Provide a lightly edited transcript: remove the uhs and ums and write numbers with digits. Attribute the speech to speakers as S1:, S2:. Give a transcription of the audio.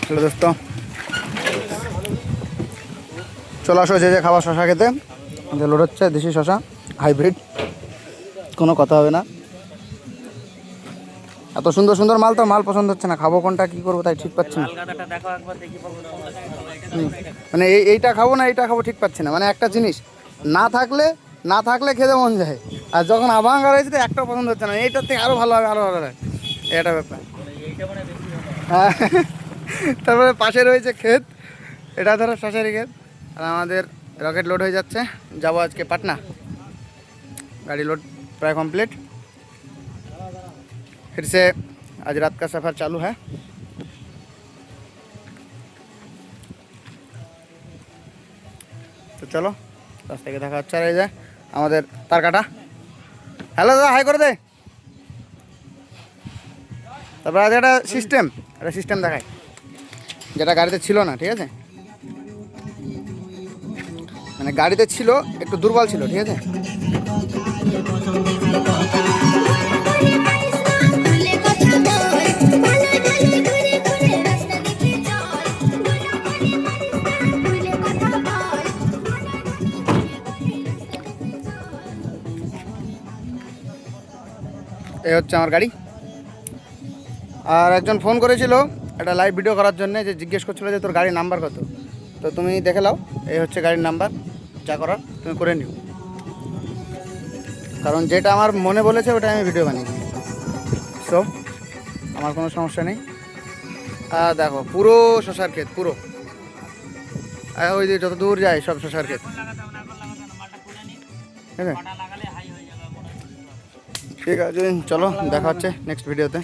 S1: Hello দোস্ত, চলে আসো যে খাবার শশা খেতে। লোড হচ্ছে দেশি শশা, হাইব্রিড, কোনো কথা হবে না। এত সুন্দর সুন্দর মাল, তো মাল পছন্দ হচ্ছে না, খাবো কোনটা কী করবো তাই ঠিক পাচ্ছি না। মানে এইটা খাবো না এইটা খাবো ঠিক পাচ্ছি না। মানে একটা জিনিস না থাকলে খেতে মন যায়, আর যখন আভাঙ্গা রয়েছে তো একটাও পছন্দ হচ্ছে না, এইটার থেকে আরও ভালো হবে, আরও ভালো হবে, এটা ব্যাপার। হ্যাঁ, তারপরে পাশে রয়েছে ক্ষেত, এটা ধরো শশারি ক্ষেত। আর আমাদের রকেট লোড হয়ে যাচ্ছে, যাবো আজকে পাটনা। गाड़ी लोड प्राय कंप्लीट, फिर से आज रात का सफ़र चालू है। तो चलो रास्ते के देखा अच्छा रह जाए हमारे तार काटा। हेलो दादा, हाई कर दे। তারপর আজ একটা সিস্টেম দেখায়, যেটা গাড়িতে ছিল না, ঠিক আছে? মানে গাড়িতে ছিল, একটু দুর্বল ছিল, ঠিক আছে? এই হচ্ছে আমার গাড়ি। আর একজন ফোন করেছিল একটা লাইভ ভিডিও করার জন্য, যে জিজ্ঞেস করছিল যে তোর গাড়ির নাম্বার কত। তো তুমি দেখে নাও, এই হচ্ছে গাড়ির নাম্বার, যা করার তুমি করে নিও। কারণ যেটা আমার মনে বলেছে ওটা আমি ভিডিও বানিয়েছি, সো আমার কোনো সমস্যা নেই। আর দেখো পুরো শশার ক্ষেত, পুরো ওই যে যত দূর যায় সব শশার ক্ষেত, ঠিক আছে? ঠিক আছে, চলো দেখা হচ্ছে নেক্সট ভিডিওতে।